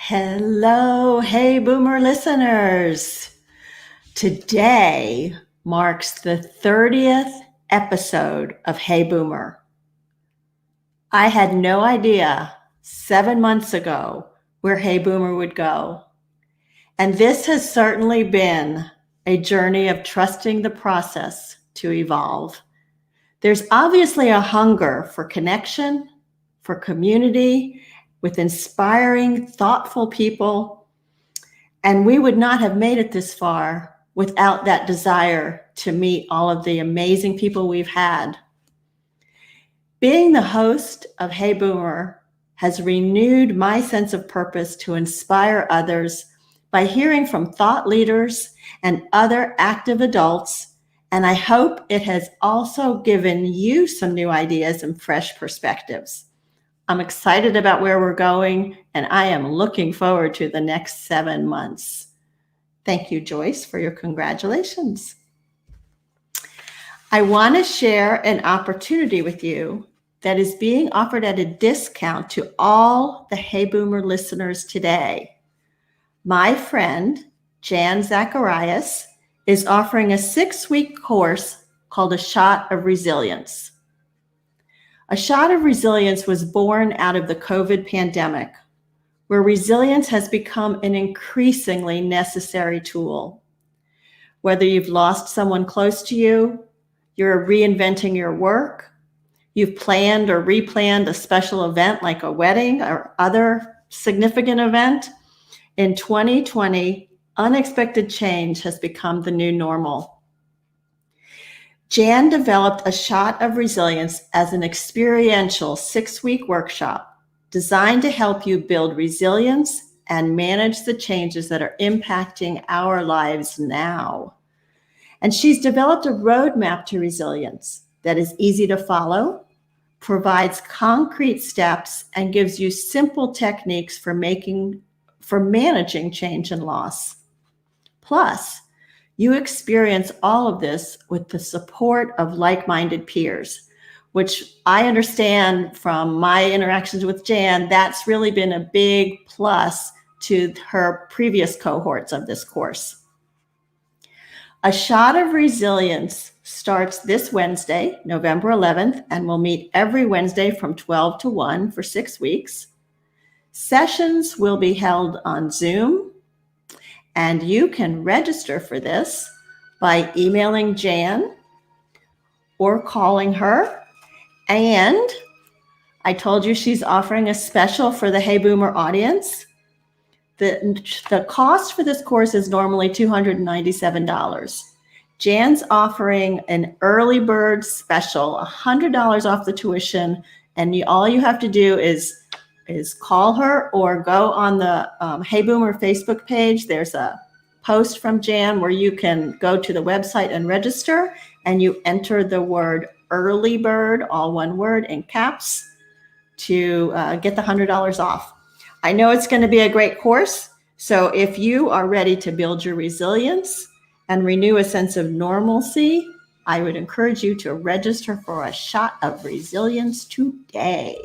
Hello, Hey Boomer listeners. Today marks the 30th episode of Hey Boomer. I had no idea 7 months ago where Hey Boomer would go. And this has certainly been a journey of trusting the process to evolve. There's obviously a hunger for connection, for community, with inspiring, thoughtful people. And we would not have made it this far without that desire to meet all of the amazing people we've had. Being the host of Hey Boomer has renewed my sense of purpose to inspire others by hearing from thought leaders and other active adults. And I hope it has also given you some new ideas and fresh perspectives. I'm excited about where we're going, and I am looking forward to the next 7 months. Thank you, Joyce, for your congratulations. I want to share an opportunity with you that is being offered at a discount to all the Hey Boomer listeners today. My friend, Jan Zacharias, is offering a 6-week course called A Shot of Resilience. A Shot of Resilience was born out of the COVID pandemic, where resilience has become an increasingly necessary tool. Whether you've lost someone close to you, you're reinventing your work, you've planned or replanned a special event like a wedding or other significant event, in 2020, unexpected change has become the new normal. Jan developed A Shot of Resilience as an experiential 6-week workshop designed to help you build resilience and manage the changes that are impacting our lives now. And she's developed a roadmap to resilience that is easy to follow, provides concrete steps, and gives you simple techniques for managing change and loss. Plus, you experience all of this with the support of like-minded peers, which I understand from my interactions with Jan, that's really been a big plus to her previous cohorts of this course. A Shot of Resilience starts this Wednesday, November 11th, and will meet every Wednesday from 12 to 1 for 6 weeks. Sessions will be held on Zoom, and you can register for this by emailing Jan or calling her. And I told you she's offering a special for the Hey Boomer audience. The cost for this course is normally $297. Jan's offering an early bird special, $100 off the tuition, and all you have to do is call her or go on the Hey Boomer Facebook page. There's a post from Jan where you can go to the website and register, and you enter the word early bird, all one word, in caps to get the $100 off. I know it's going to be a great course. So if you are ready to build your resilience and renew a sense of normalcy, I would encourage you to register for A Shot of Resilience today.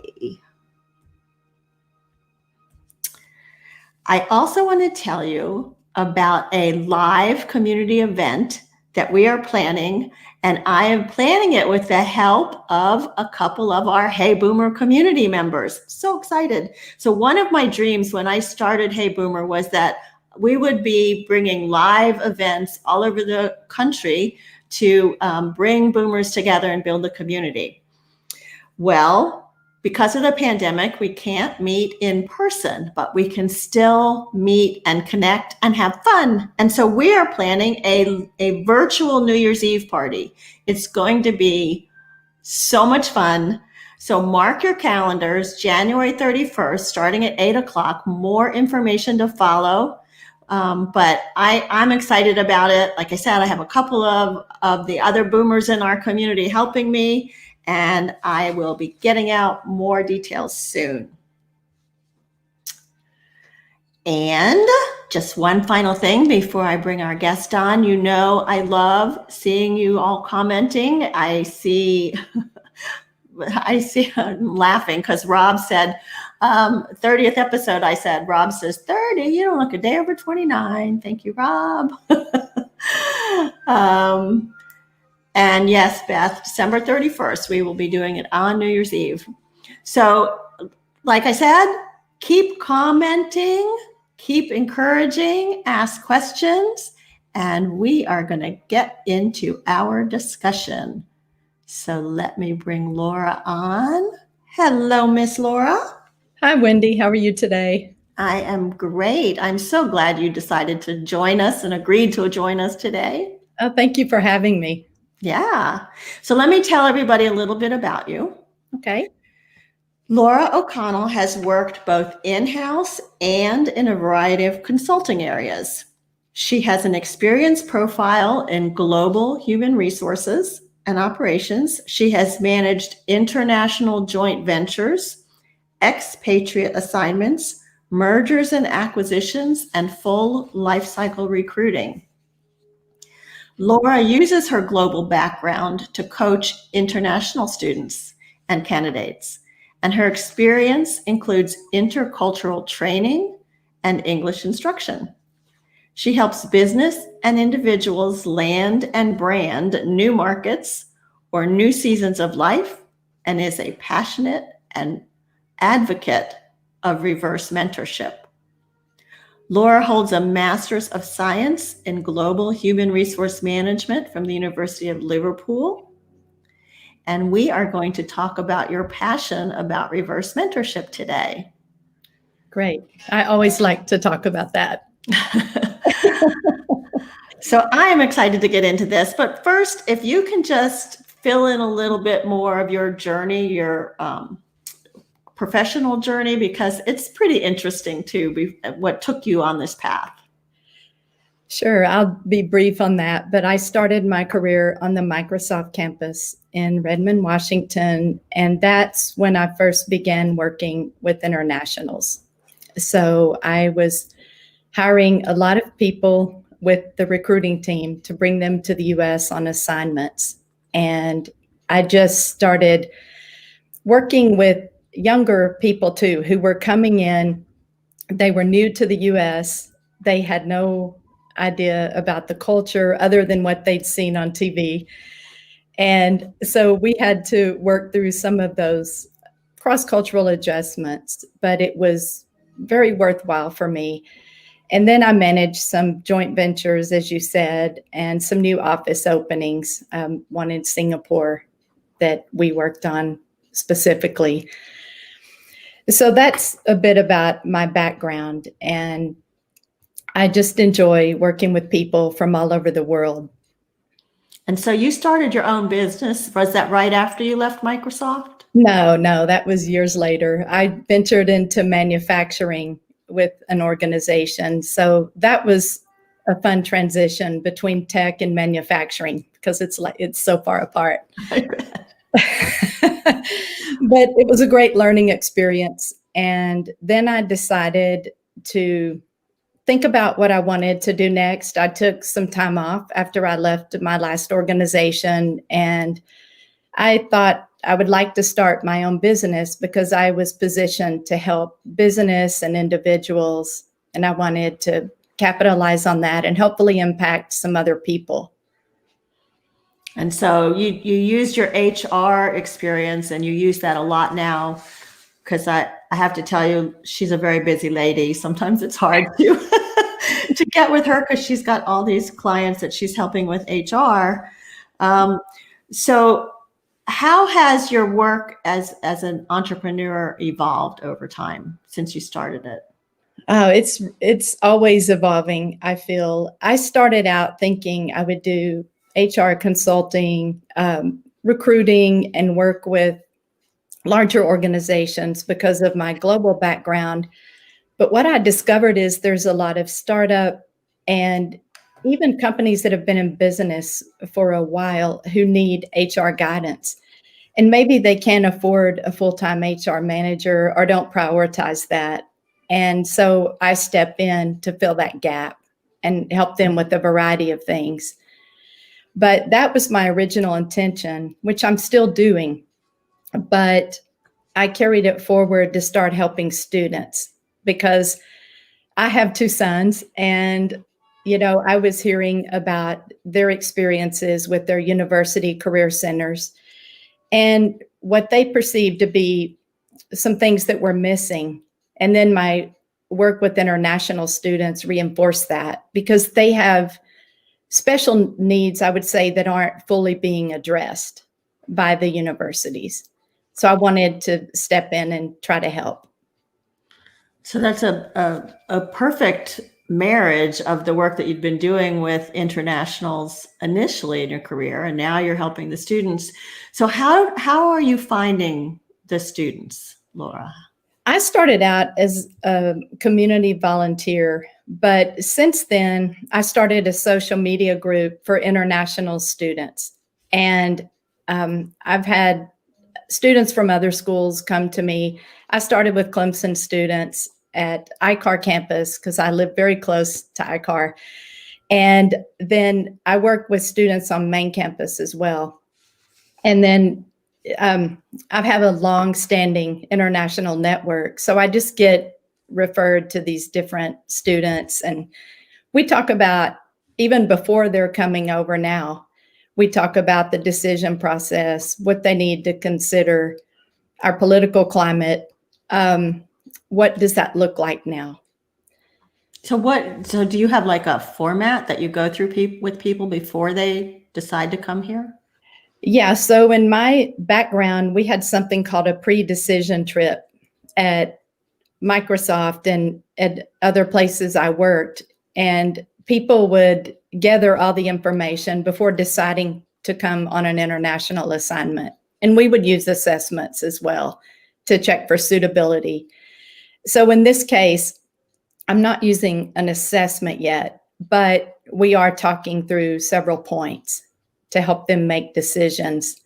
I also want to tell you about a live community event that we are planning, and I am planning it with the help of a couple of our Hey Boomer community members. So excited. So one of my dreams when I started Hey Boomer was that we would be bringing live events all over the country to bring boomers together and build a community. Well, because of the pandemic, we can't meet in person, but we can still meet and connect and have fun. And so we are planning a virtual New Year's Eve party. It's going to be so much fun. So mark your calendars, January 31st, starting at 8 o'clock, more information to follow. But I'm excited about it. Like I said, I have a couple of the other boomers in our community helping me, and I will be getting out more details soon. And just one final thing before I bring our guest on. You know, I love seeing you all commenting. I'm laughing because Rob said, 30th episode, I said, Rob says 30. You don't look a day over 29. Thank you, Rob. And yes, Beth, December 31st, we will be doing it on New Year's Eve. So, like I said, keep commenting, keep encouraging, ask questions, and we are going to get into our discussion. So let me bring Laura on. Hello, Miss Laura. Hi, Wendy. How are you today? I am great. I'm so glad you decided to join us and agreed to join us today. Oh, thank you for having me. Yeah. So let me tell everybody a little bit about you. Okay. Laura O'Connell has worked both in-house and in a variety of consulting areas. She has an experience profile in global human resources and operations. She has managed international joint ventures, expatriate assignments, mergers and acquisitions, and full lifecycle recruiting. Laura uses her global background to coach international students and candidates, and her experience includes intercultural training and English instruction. She helps business and individuals land and brand new markets or new seasons of life, and is a passionate and advocate of reverse mentorship. Laura holds a Master's of Science in Global Human Resource Management from the University of Liverpool. And we are going to talk about your passion about reverse mentorship today. Great. I always like to talk about that. So I am excited to get into this. But first, if you can just fill in a little bit more of your journey, your professional journey, because it's pretty interesting too, what took you on this path. Sure, I'll be brief on that, but I started my career on the Microsoft campus in Redmond, Washington, and that's when I first began working with internationals. So I was hiring a lot of people with the recruiting team to bring them to the US on assignments. And I just started working with younger people too, who were coming in. They were new to the US. They had no idea about the culture other than what they'd seen on TV. And so we had to work through some of those cross-cultural adjustments, but it was very worthwhile for me. And then I managed some joint ventures, as you said, and some new office openings, one in Singapore that we worked on specifically. So that's a bit about my background, and I just enjoy working with people from all over the world. And so you started your own business. Was that right after you left Microsoft? No, that was years later. I ventured into manufacturing with an organization. So that was a fun transition between tech and manufacturing because it's so far apart. But it was a great learning experience. And then I decided to think about what I wanted to do next. I took some time off after I left my last organization, and I thought I would like to start my own business because I was positioned to help business and individuals, and I wanted to capitalize on that and hopefully impact some other people. And so you used your HR experience, and you use that a lot now, because I have to tell you, she's a very busy lady. Sometimes it's hard to get with her because she's got all these clients that she's helping with HR. So how has your work as an entrepreneur evolved over time since you started it? Oh, it's always evolving, I feel. I started out thinking I would do HR consulting, recruiting, and work with larger organizations because of my global background. But what I discovered is there's a lot of startup and even companies that have been in business for a while who need HR guidance. And maybe they can't afford a full-time HR manager or don't prioritize that. And so I step in to fill that gap and help them with a variety of things. But that was my original intention, which I'm still doing. But I carried it forward to start helping students because I have two sons, and I was hearing about their experiences with their university career centers and what they perceived to be some things that were missing. And then my work with international students reinforced that because they have special needs, I would say, that aren't fully being addressed by the universities. So I wanted to step in and try to help. So that's a perfect marriage of the work that you've been doing with internationals initially in your career, and now you're helping the students. So how are you finding the students, Laura? I started out as a community volunteer, but since then, I started a social media group for international students. And I've had students from other schools come to me. I started with Clemson students at ICAR campus because I live very close to ICAR. And then I work with students on main campus as well. And then I've had a long-standing international network, so I just get referred to these different students, and we talk about, even before they're coming over now, we talk about the decision process, what they need to consider, our political climate. What does that look like now? So do you have like a format that you go through with people before they decide to come here? Yeah, so in my background, we had something called a pre-decision trip at Microsoft and at other places I worked. And people would gather all the information before deciding to come on an international assignment. And we would use assessments as well to check for suitability. So in this case, I'm not using an assessment yet, but we are talking through several points to help them make decisions.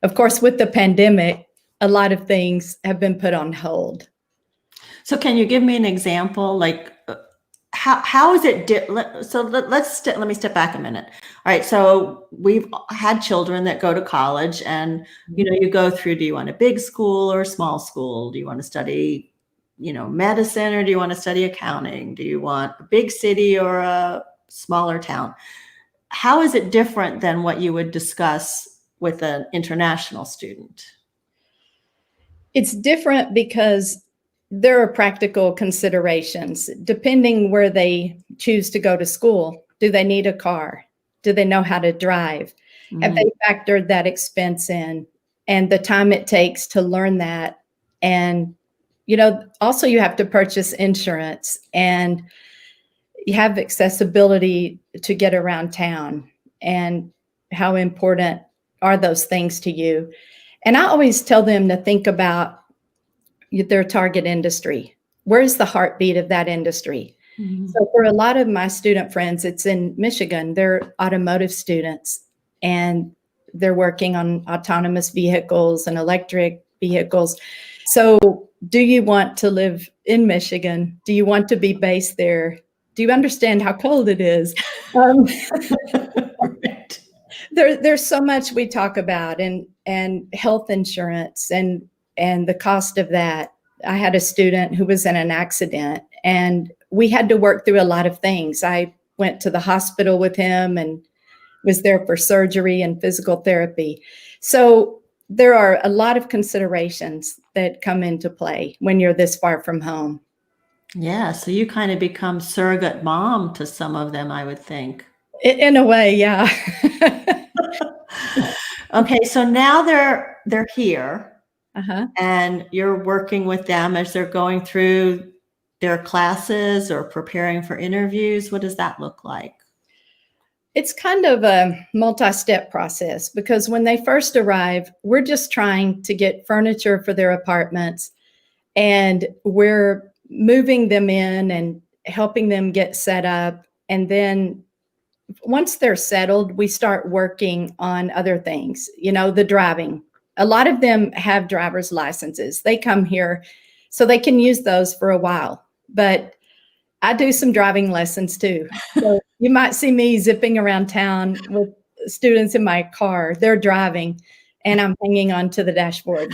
Of course, with the pandemic, a lot of things have been put on hold. So can you give me an example? Like how is it? Let me step back a minute. All right. So we've had children that go to college, and you go through, do you want a big school or a small school? Do you want to study, medicine, or do you want to study accounting? Do you want a big city or a smaller town? How is it different than what you would discuss with an international student? It's different because there are practical considerations. Depending where they choose to go to school, do they need a car? Do they know how to drive? Have they factored that expense in and the time it takes to learn that? And, also you have to purchase insurance, and you have accessibility to get around town, and how important are those things to you? And I always tell them to think about their target industry. Where's the heartbeat of that industry? Mm-hmm. So for a lot of my student friends, it's in Michigan. They're automotive students, and they're working on autonomous vehicles and electric vehicles. So do you want to live in Michigan? Do you want to be based there? Do you understand how cold it is? There's so much we talk about, and health insurance and the cost of that. I had a student who was in an accident, and we had to work through a lot of things. I went to the hospital with him and was there for surgery and physical therapy. So there are a lot of considerations that come into play when you're this far from home. Yeah, so you kind of become surrogate mom to some of them, I would think. In a way, yeah. Okay, so now they're here, and you're working with them as they're going through their classes or preparing for interviews. What does that look like? It's kind of a multi-step process, because when they first arrive, we're just trying to get furniture for their apartments, and we're moving them in and helping them get set up. And then once they're settled, we start working on other things, the driving. A lot of them have driver's licenses. They come here so they can use those for a while. But I do some driving lessons too. So you might see me zipping around town with students in my car. They're driving, and I'm hanging on to the dashboard.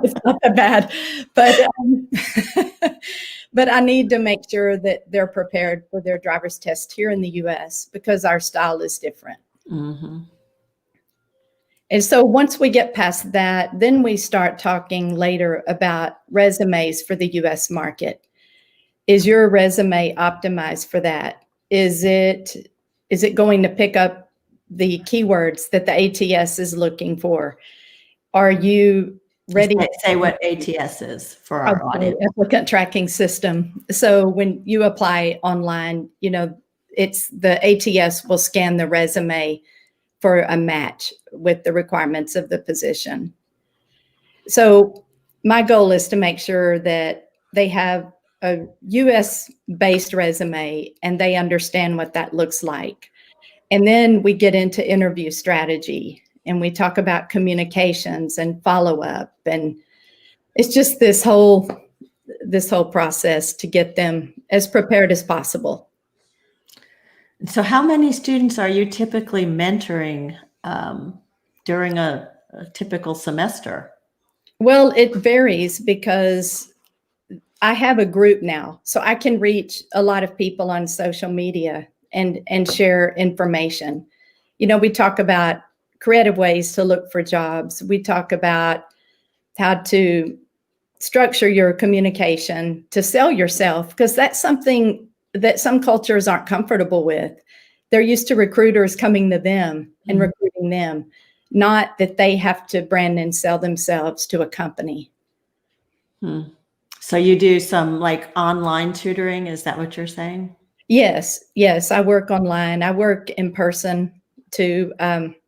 It's not that bad, but but I need to make sure that they're prepared for their driver's test here in the US because our style is different. Mm-hmm. And so once we get past that, then we start talking later about resumes for the US market. Is your resume optimized for that? Is it going to pick up the keywords that the ATS is looking for? Are you ready? Say what ATS is for our audience. Applicant tracking system. So when you apply online, it's the ATS will scan the resume for a match with the requirements of the position. So my goal is to make sure that they have a US-based resume and they understand what that looks like. And then we get into interview strategy and we talk about communications and follow-up. And it's just this whole process to get them as prepared as possible. So how many students are you typically mentoring during a typical semester? Well, it varies because I have a group now, so I can reach a lot of people on social media and share information. We talk about creative ways to look for jobs. We talk about how to structure your communication to sell yourself, because that's something that some cultures aren't comfortable with. They're used to recruiters coming to them and recruiting them, not that they have to brand and sell themselves to a company. So you do some like online tutoring, is that what you're saying? Yes. I work online. I work in person too.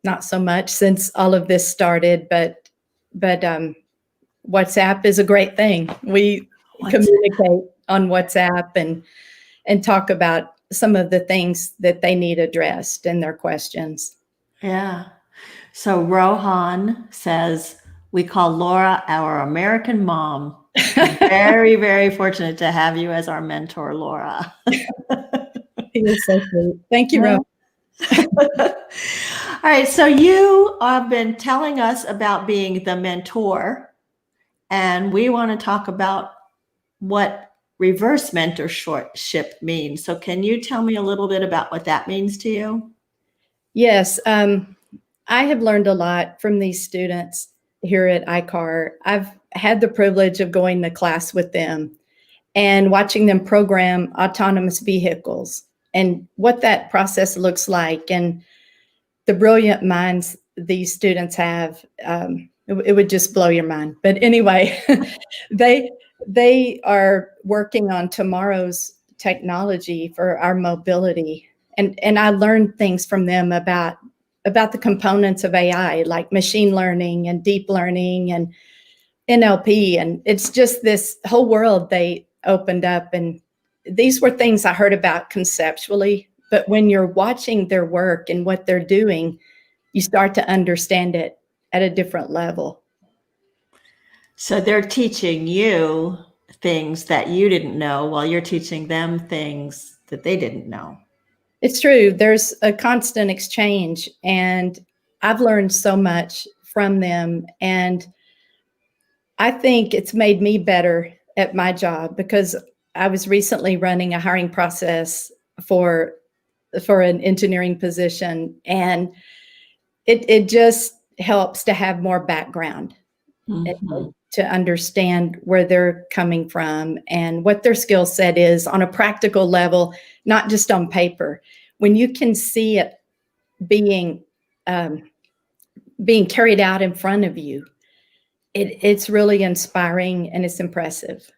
Not so much since all of this started, but WhatsApp is a great thing. We communicate on WhatsApp and talk about some of the things that they need addressed in their questions. Yeah. So Rohan says, we call Laura our American mom. Very, very fortunate to have you as our mentor, Laura. You're so sweet. Thank you, Rohan. All right. So you have been telling us about being the mentor, and we want to talk about what reverse mentorship means. So can you tell me a little bit about what that means to you? Yes. I have learned a lot from these students here at ICAR. I've had the privilege of going to class with them and watching them program autonomous vehicles and what that process looks like and the brilliant minds these students have. It would just blow your mind. But anyway, they are working on tomorrow's technology for our mobility. And I learned things from them about the components of AI, like machine learning and deep learning and NLP. And it's just this whole world they opened up. And these were things I heard about conceptually, but when you're watching their work and what they're doing, you start to understand it at a different level. So they're teaching you things that you didn't know while you're teaching them things that they didn't know. It's true. There's a constant exchange, and I've learned so much from them. And I think it's made me better at my job because I was recently running a hiring process for an engineering position, and it just helps to have more background and to understand where they're coming from and what their skill set is on a practical level, not just on paper. When you can see it being carried out in front of you, it's really inspiring and it's impressive.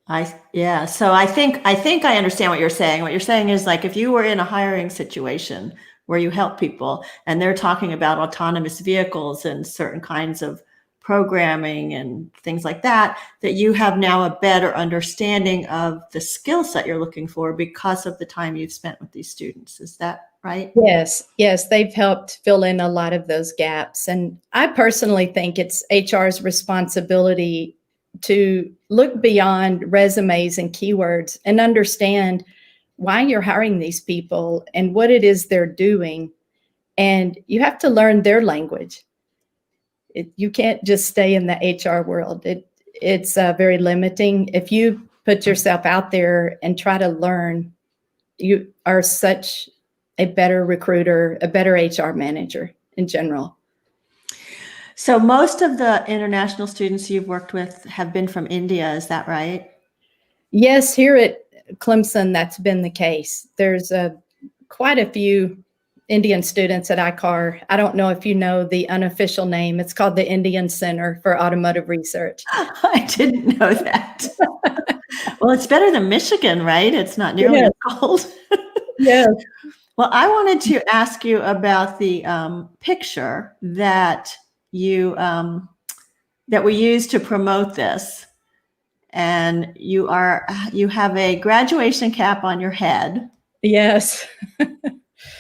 So I think I understand what you're saying. What you're saying is, like, if you were in a hiring situation where you help people and they're talking about autonomous vehicles and certain kinds of programming and things like that, that you have now a better understanding of the skill set you're looking for because of the time you've spent with these students. Is that right? Yes, they've helped fill in a lot of those gaps. And I personally think it's HR's responsibility to look beyond resumes and keywords and understand why you're hiring these people and what it is they're doing, and you have to learn their language. You can't just stay in the HR world. It's very limiting. If you put yourself out there and try to learn, you are such a better recruiter, a better HR manager in general. So most of the international students you've worked with have been from India, is that right? Yes, here at Clemson, that's been the case. There's quite a few Indian students at ICAR. I don't know if you know the unofficial name. It's called the Indian Center for Automotive Research. I didn't know that. Well, it's better than Michigan, right? It's not nearly as cold. Yeah. Well, I wanted to ask you about the picture that you that we use to promote this. And you have a graduation cap on your head. Yes.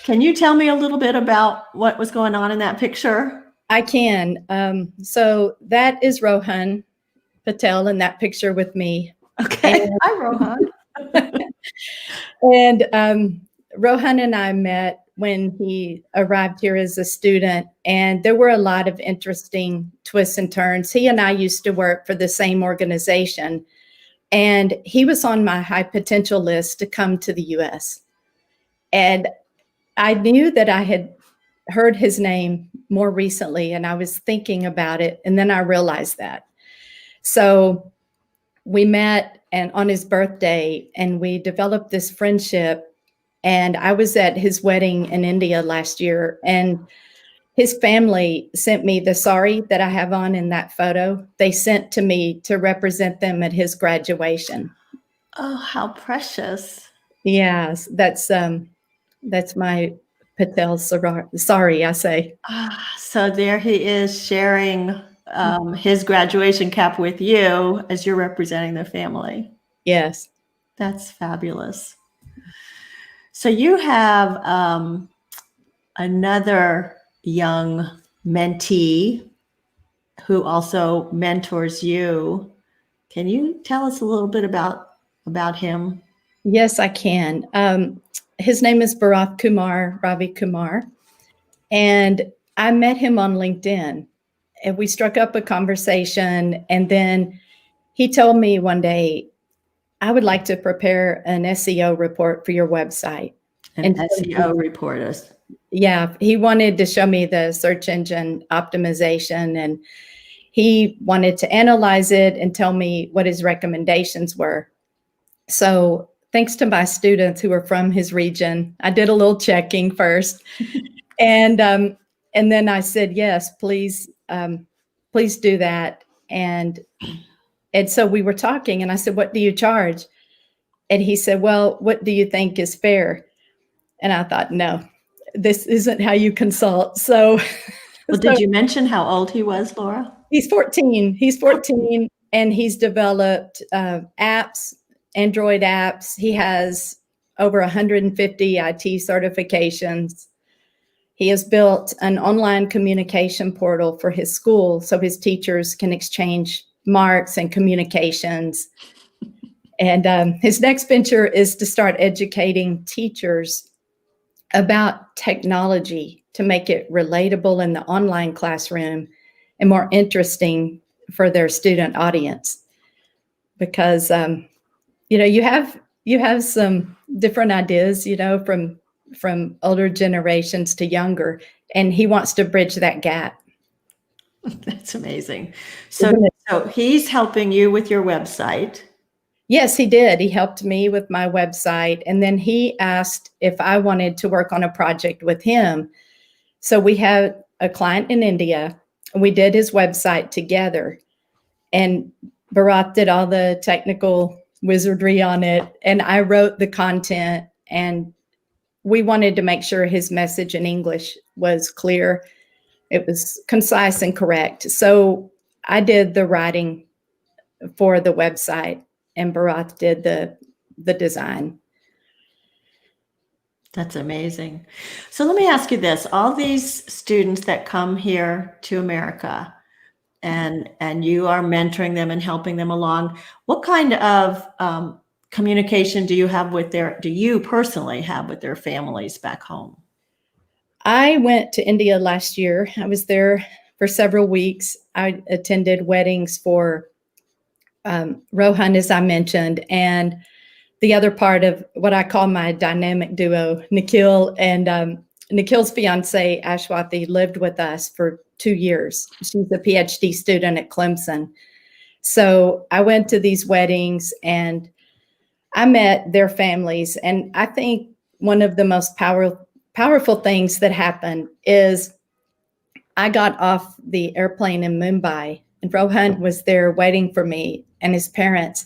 Can you tell me a little bit about what was going on in that picture? I can. So that is Rohan Patel in that picture with me. Okay. Hi, Rohan. And Rohan and I met when he arrived here as a student, and there were a lot of interesting twists and turns. He and I used to work for the same organization, and he was on my high potential list to come to the US. And I knew that I had heard his name more recently, and I was thinking about it, and then I realized that. So we met and on his birthday, and we developed this friendship. And I was at his wedding in India last year, and his family sent me the sari that I have on in that photo. They sent to me to represent them at his graduation. Oh, how precious. Yes, that's my Patel sari, I say. So there he is sharing his graduation cap with you as you're representing the family. Yes. That's fabulous. So you have another young mentee who also mentors you. Can you tell us a little bit about him? Yes, I can. His name is Ravi Kumar, and I met him on LinkedIn, and we struck up a conversation, and then he told me one day, I would like to prepare an SEO report for your website. An SEO report is. Yeah, he wanted to show me the search engine optimization, and he wanted to analyze it and tell me what his recommendations were. So thanks to my students who are from his region, I did a little checking first. And then I said, yes, please do that. And so we were talking, and I said, what do you charge? And he said, well, what do you think is fair? And I thought, no, this isn't how you consult. So, well, did you mention how old he was, Laura? He's 14. He's 14, and he's developed apps, Android apps. He has over 150 IT certifications. He has built an online communication portal for his school so his teachers can exchange marks and communications. And his next venture is to start educating teachers about technology to make it relatable in the online classroom and more interesting for their student audience. Because you have some different ideas, from older generations to younger, and he wants to bridge that gap. That's amazing. So he's helping you with your website. Yes, he did. He helped me with my website, and then he asked if I wanted to work on a project with him. So we had a client in India, and we did his website together, and Bharat did all the technical wizardry on it, and I wrote the content, and we wanted to make sure his message in English was clear. It was concise and correct. So I did the writing for the website, and Bharat did the design. That's amazing. So let me ask you this. All these students that come here to America, and you are mentoring them and helping them along, what kind of communication do you personally have with their families back home? I went to India last year. I was there for several weeks. I attended weddings for Rohan, as I mentioned, and the other part of what I call my dynamic duo, Nikhil and Nikhil's fiance, Ashwathi, lived with us for 2 years. She's a PhD student at Clemson. So I went to these weddings and I met their families. And I think one of the most powerful things that happened is I got off the airplane in Mumbai and Rohan was there waiting for me and his parents.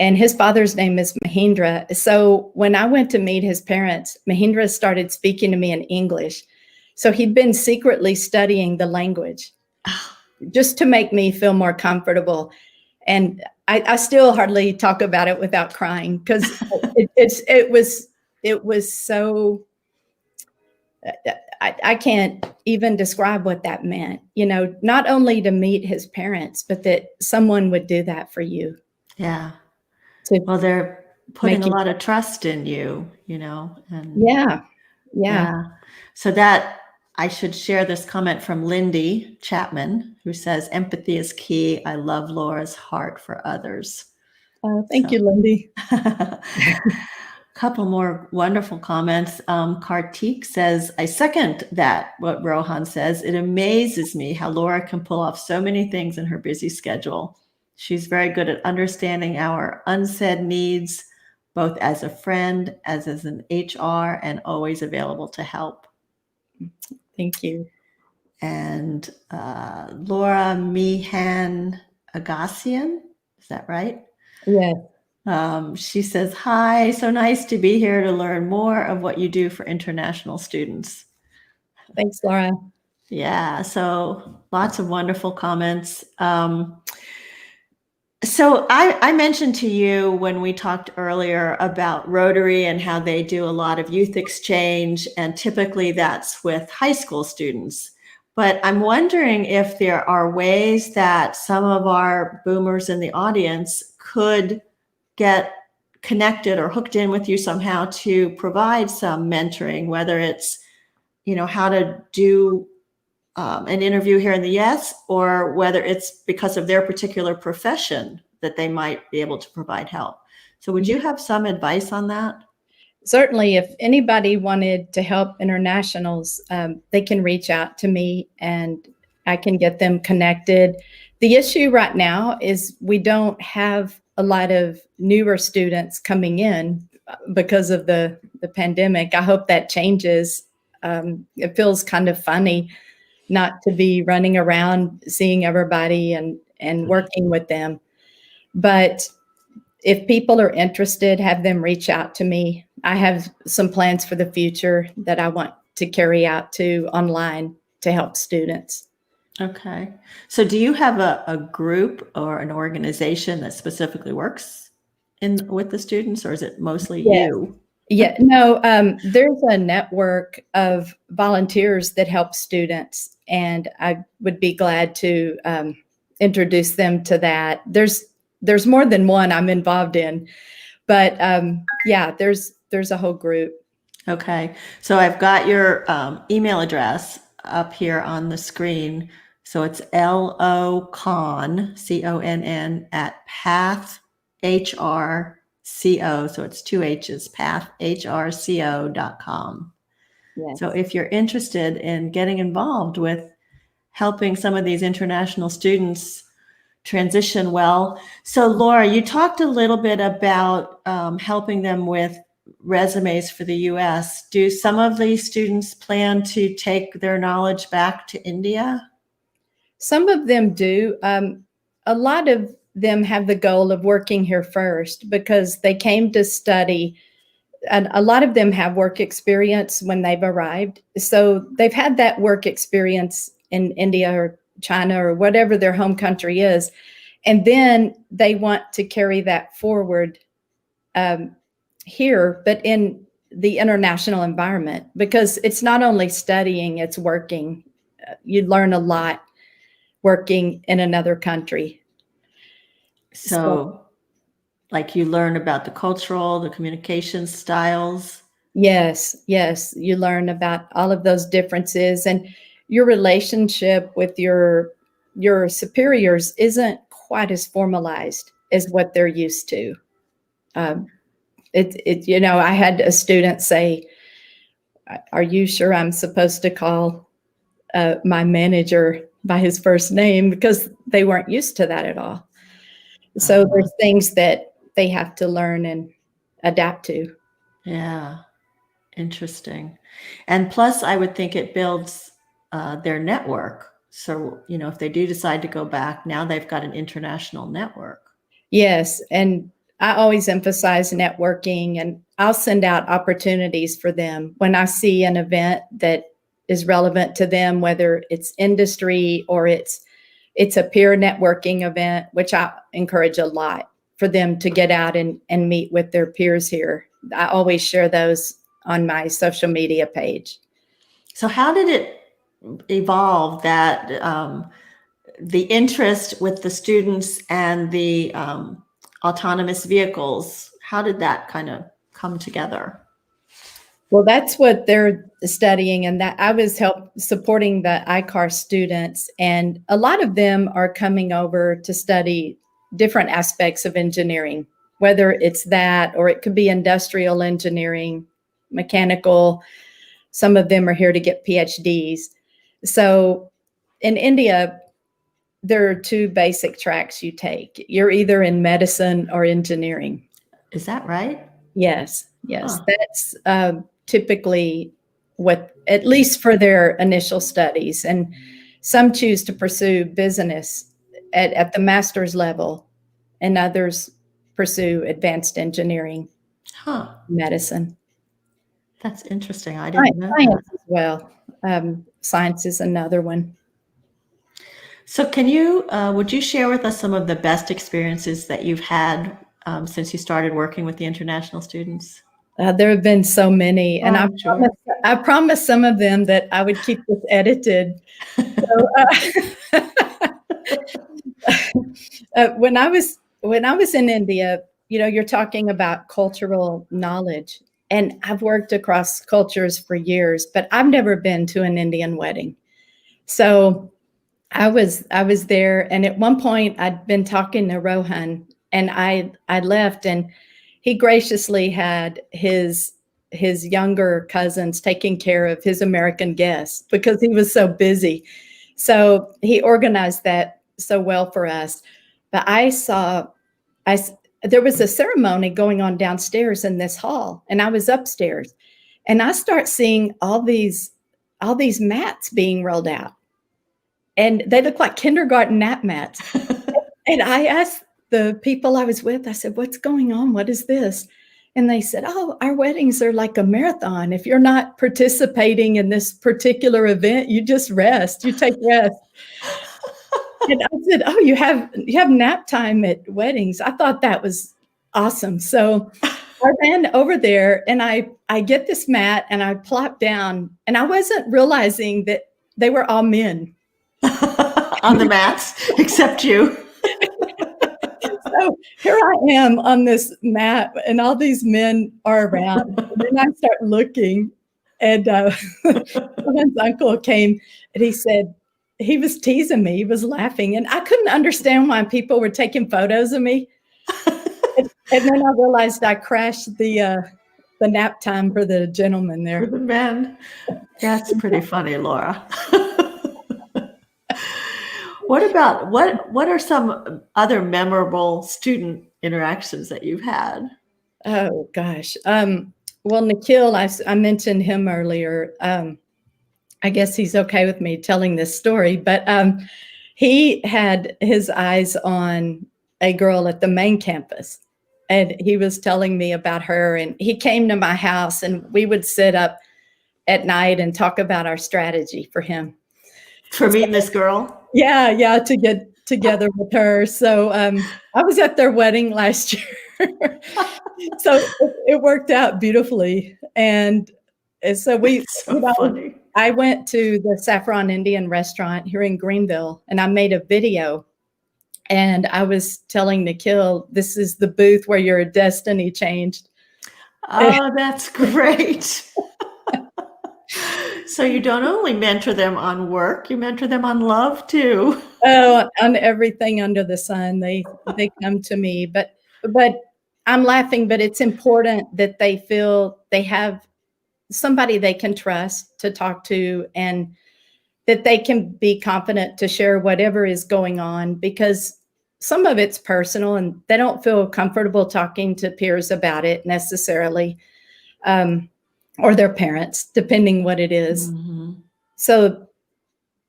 And his father's name is Mahindra. So when I went to meet his parents, Mahindra started speaking to me in English. So he'd been secretly studying the language just to make me feel more comfortable. And I still hardly talk about it without crying because it was so, I can't even describe what that meant, not only to meet his parents, but that someone would do that for you. Yeah. To Well, they're putting make a you, lot of trust in you, and yeah. So that I should share this comment from Lindy Chapman, who says, empathy is key. I love Laura's heart for others. Thank you, Lindy. Couple more wonderful comments. Kartik says, I second that, what Rohan says. It amazes me how Laura can pull off so many things in her busy schedule. She's very good at understanding our unsaid needs, both as a friend, as an HR, and always available to help. Thank you. And Laura Meehan Agassian, is that right? Yes. She says, hi, so nice to be here to learn more of what you do for international students. Thanks, Laura. Yeah, so lots of wonderful comments. So I mentioned to you when we talked earlier about Rotary and how they do a lot of youth exchange, and typically that's with high school students. But I'm wondering if there are ways that some of our boomers in the audience could get connected or hooked in with you somehow to provide some mentoring, whether it's, how to do an interview here in the US, or whether it's because of their particular profession that they might be able to provide help. So would you have some advice on that? Certainly, if anybody wanted to help internationals, they can reach out to me and I can get them connected. The issue right now is we don't have a lot of newer students coming in because of the pandemic. I hope that changes. It feels kind of funny not to be running around seeing everybody and working with them. But if people are interested, have them reach out to me. I have some plans for the future that I want to carry out to online to help students. Okay. So do you have a group or an organization that specifically works with the students, or is it mostly you? Yeah, no, there's a network of volunteers that help students, and I would be glad to introduce them to that. There's more than one I'm involved in, but yeah, there's a whole group. Okay, so I've got your email address up here on the screen. So it's LOCONN, CONN, at PathHRCO. So it's 2 H's, PathHRCO.com. Yes. So if you're interested in getting involved with helping some of these international students transition well. So Laura, you talked a little bit about helping them with resumes for the US. Do some of these students plan to take their knowledge back to India? Some of them do. A lot of them have the goal of working here first because they came to study, and a lot of them have work experience when they've arrived. So they've had that work experience in India or China or whatever their home country is. And then they want to carry that forward here, but in the international environment, because it's not only studying, it's working. You learn a lot working in another country. So like you learn about the cultural, the communication styles. Yes, yes. You learn about all of those differences, and your relationship with your superiors isn't quite as formalized as what they're used to. Um, I had a student say, "Are you sure I'm supposed to call my manager by his first name?" Because they weren't used to that at all. So Uh-huh. there's things that they have to learn and adapt to. Yeah, interesting. And plus, I would think it builds their network. So, if they do decide to go back, now they've got an international network. Yes, and I always emphasize networking, and I'll send out opportunities for them when I see an event that is relevant to them, whether it's industry or it's a peer networking event, which I encourage a lot for them to get out and meet with their peers here. I always share those on my social media page. So, how did it evolve that the interest with the students and the autonomous vehicles? How did that kind of come together? Well, that's what they're studying, and that I was supporting the ICAR students, and a lot of them are coming over to study different aspects of engineering, whether it's that or it could be industrial engineering, mechanical. Some of them are here to get PhDs. So in India, there are two basic tracks you take. You're either in medicine or engineering. Is that right? Yes, yes. Huh. That's typically what, at least for their initial studies. And some choose to pursue business at the master's level, and others pursue advanced engineering, Huh. medicine. That's interesting. I didn't know that. Science as well. Science is another one. So, would you share with us some of the best experiences that you've had since you started working with the international students? There have been so many, and I'm sure. I promised some of them that I would keep this edited. So, when I was in India, you're talking about cultural knowledge, and I've worked across cultures for years, but I've never been to an Indian wedding. So I was there, and at one point I'd been talking to Rohan, and I left, and he graciously had his younger cousins taking care of his American guests because he was so busy. So he organized that so well for us. But I there was a ceremony going on downstairs in this hall, and I was upstairs, and I start seeing all these mats being rolled out, and they look like kindergarten nap mats. And I asked the people I was with, I said, "What's going on? What is this?" And they said, "Oh, our weddings are like a marathon. If you're not participating in this particular event, you just rest. You take rest." And I said, "Oh, you have nap time at weddings." I thought that was awesome. So I ran over there, and I get this mat and I plop down, and I wasn't realizing that they were all men. On the mats, except you. So here I am on this mat, and all these men are around. And then I start looking, and someone's uncle came, and he said, he was teasing me, he was laughing, and I couldn't understand why people were taking photos of me. And then I realized I crashed the nap time for the gentleman For there. the men. That's pretty funny, Laura. What are some other memorable student interactions that you've had? Oh gosh. Well, Nikhil, I mentioned him earlier. I guess he's okay with me telling this story, but he had his eyes on a girl at the main campus, and he was telling me about her. And he came to my house, and we would sit up at night and talk about our strategy for him. For meeting this girl? Yeah, to get together with her. So I was at their wedding last year. So it worked out beautifully. And so It's so funny. I went to the Saffron Indian restaurant here in Greenville, and I made a video. And I was telling Nikhil, this is the booth where your destiny changed. Oh, that's great. So you don't only mentor them on work, you mentor them on love too. Oh, on everything under the sun, they come to me, but I'm laughing, but it's important that they feel they have somebody they can trust to talk to, and that they can be confident to share whatever is going on, because some of it's personal and they don't feel comfortable talking to peers about it necessarily, um, or their parents, depending what it is. Mhm. So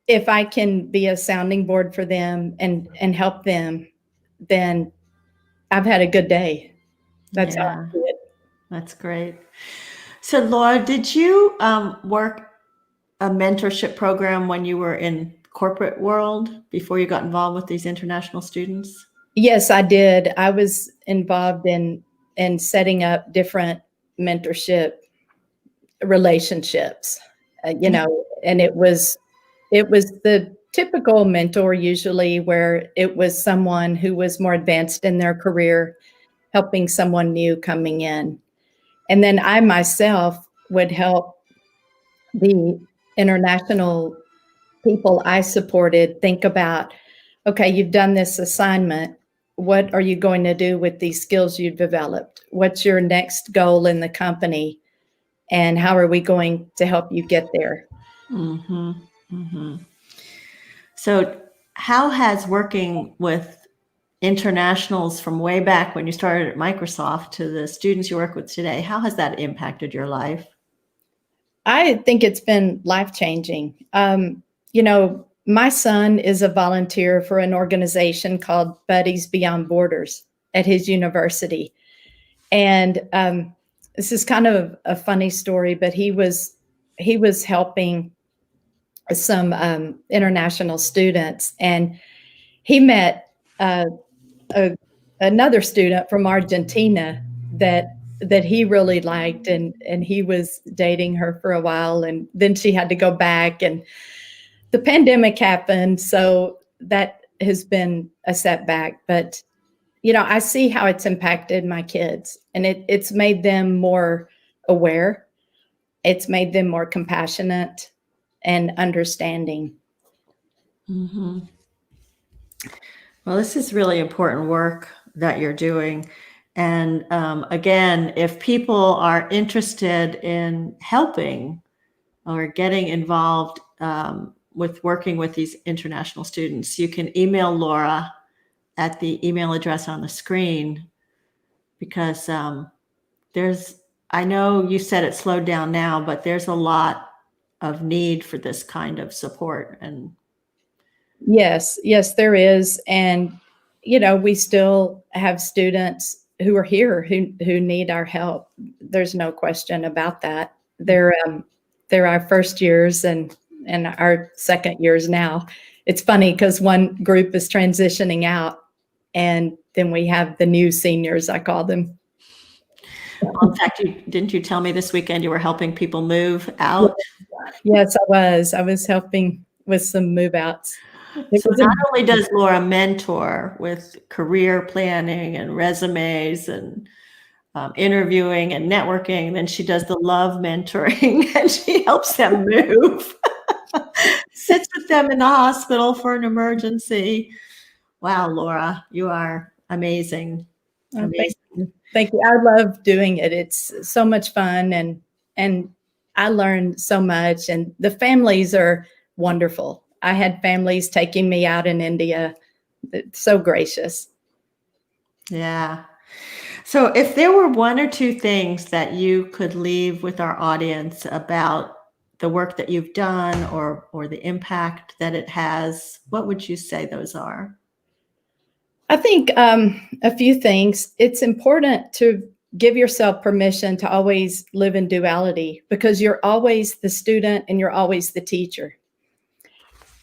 if I can be a sounding board for them and help them, then I've had a good day. That's how Yeah, I see it. that's great. So Laura, did you work a mentorship program when you were in corporate world before you got involved with these international students? Yes, I did. I was involved in setting up different mentorship relationships, and it was the typical mentor usually, where it was someone who was more advanced in their career helping someone new coming in. And then I myself would help the international people I supported think about, okay, you've done this assignment. What are you going to do with these skills you've developed? What's your next goal in the company? And how are we going to help you get there? Mm-hmm. Mm-hmm. So how has working with internationals from way back when you started at Microsoft to the students you work with today, how has that impacted your life? I think it's been life changing. My son is a volunteer for an organization called Buddies Beyond Borders at his university. And this is kind of a funny story, but he was helping some international students, and he met a, another student from Argentina that he really liked, and he was dating her for a while, and then she had to go back, and the pandemic happened, so that has been a setback. But I see how it's impacted my kids, and it's made them more aware. It's made them more compassionate and understanding. Mm-hmm. Well, this is really important work that you're doing. And again, if people are interested in helping or getting involved with working with these international students, you can email Laura at the email address on the screen, because I know you said it slowed down now, but there's a lot of need for this kind of support. And Yes, there is. And, we still have students who are here who need our help. There's no question about that. They're our first years and our second years now. It's funny because one group is transitioning out, and then we have the new seniors, I call them. well, in fact, didn't you tell me this weekend you were helping people move out? Yes, I was. I was helping with some move outs. It So was not only does Laura mentor with career planning and resumes and interviewing and networking, then she does the love mentoring and she helps them move, sits with them in the hospital for an emergency. Wow, Laura, you are amazing. thank Amazing. you. Thank you. I love doing it. It's so much fun, and I learned so much, and the families are wonderful. I had families taking me out in India. It's so gracious. Yeah. So if there were one or two things that you could leave with our audience about the work that you've done or the impact that it has, what would you say those are? I think a few things. It's important to give yourself permission to always live in duality, because you're always the student and you're always the teacher.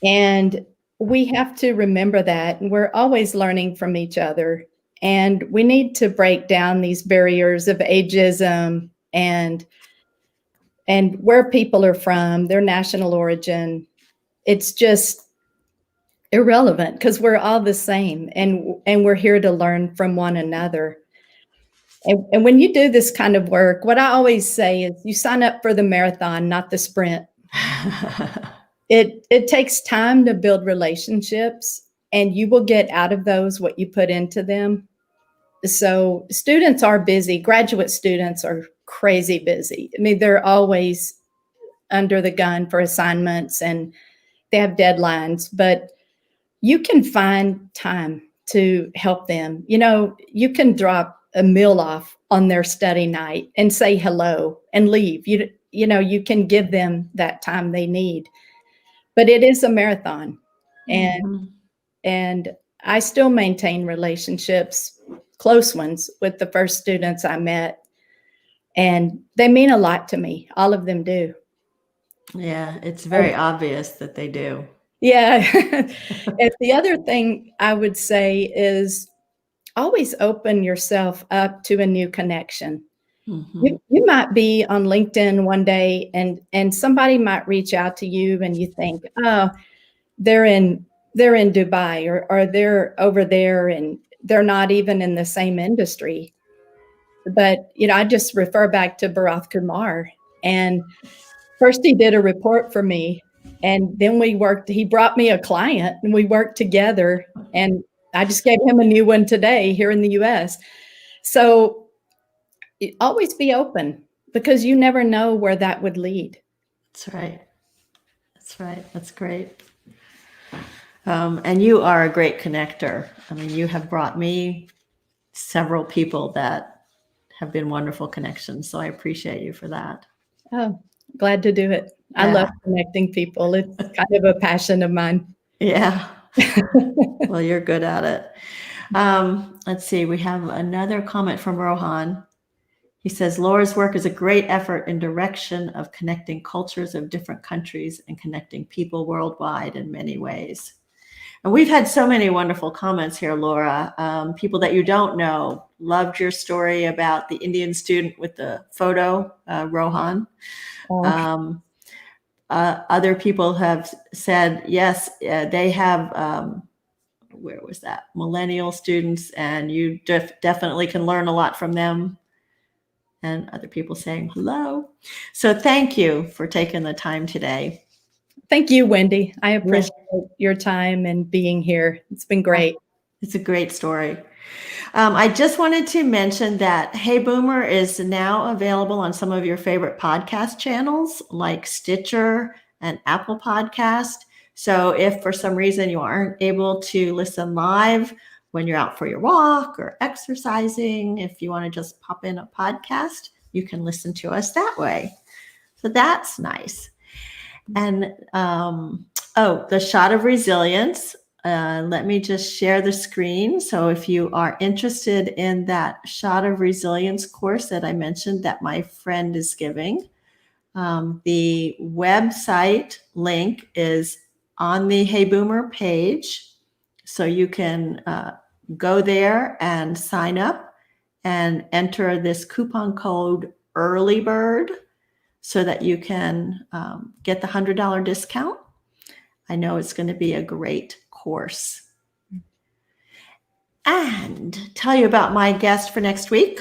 And we have to remember that. And we're always learning from each other. And we need to break down these barriers of ageism and where people are from, their national origin. It's just irrelevant because we're all the same, and we're here to learn from one another. And when you do this kind of work, what I always say is you sign up for the marathon, not the sprint. It takes time to build relationships, and you will get out of those what you put into them. So students are busy. Graduate students are crazy busy. I mean, they're always under the gun for assignments and they have deadlines, but you can find time to help them. You know, you can drop a meal off on their study night and say hello and leave. You know, you can give them that time they need. But it is a marathon. And Mhm. and I still maintain relationships, close ones, with the first students I met. And they mean a lot to me. All of them do. Yeah, it's very obvious that they do. Yeah. And the other thing I would say is always open yourself up to a new connection. Mhm. You might be on LinkedIn one day and somebody might reach out to you and you think, oh, they're in Dubai or they're over there and they're not even in the same industry. But you know, I just refer back to Barath Kumar. And first he did a report for me. And then he brought me a client and we worked together. And I just gave him a new one today here in the US. So always be open because you never know where that would lead. That's right. That's right. That's great. And you are a great connector. I mean, you have brought me several people that have been wonderful connections. So I appreciate you for that. Oh, glad to do it. I love Yeah. connecting people. It's kind of a passion of mine. Yeah. Well, you're good at it. Let's see. We have another comment from Rohan. He says, Laura's work is a great effort in direction of connecting cultures of different countries and connecting people worldwide in many ways. And we've had so many wonderful comments here, Laura. People that you don't know loved your story about the Indian student with the photo, Rohan. Other people have said, yes, they have, where was that? Millennial students, and you definitely can learn a lot from them. And other people saying hello. So thank you for taking the time today. Thank you, Wendy. I appreciate your time and being here. It's been great. It's a great story. I just wanted to mention that Hey Boomer is now available on some of your favorite podcast channels like Stitcher and Apple Podcast. So if for some reason you aren't able to listen live when you're out for your walk or exercising, if you want to just pop in a podcast, you can listen to us that way. So that's nice. And the shot of resilience. Let me just share the screen. So if you are interested in that shot of resilience course that I mentioned that my friend is giving, the website link is on the Hey Boomer page. So you can go there and sign up and enter this coupon code EARLYBIRD so that you can get the $100 discount. I know it's going to be a great course. And tell you about my guest for next week.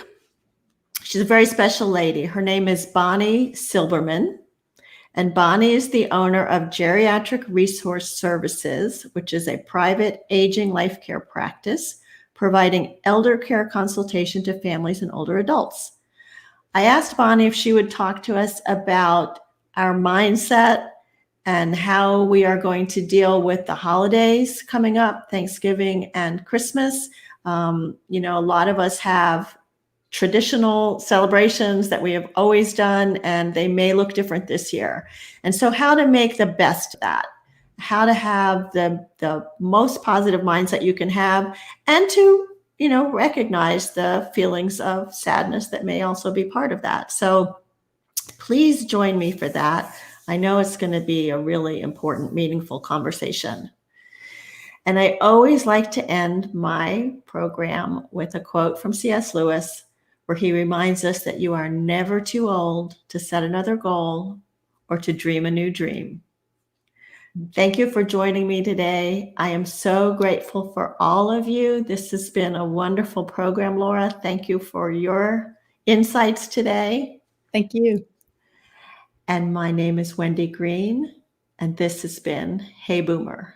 She's a very special lady. Her name is Bonnie Silberman. And Bonnie is the owner of Geriatric Resource Services, which is a private aging life care practice providing elder care consultation to families and older adults. I asked Bonnie if she would talk to us about our mindset and how we are going to deal with the holidays coming up, Thanksgiving and Christmas. A lot of us have traditional celebrations that we have always done, and they may look different this year. And so how to make the best of that, how to have the most positive mindset you can have, and to recognize the feelings of sadness that may also be part of that. So please join me for that. I know it's going to be a really important, meaningful conversation. And I always like to end my program with a quote from C.S. Lewis, where he reminds us that you are never too old to set another goal or to dream a new dream. Thank you for joining me today. I am so grateful for all of you. This has been a wonderful program, Laura. Thank you for your insights today. Thank you. And my name is Wendy Green, and this has been Hey Boomer.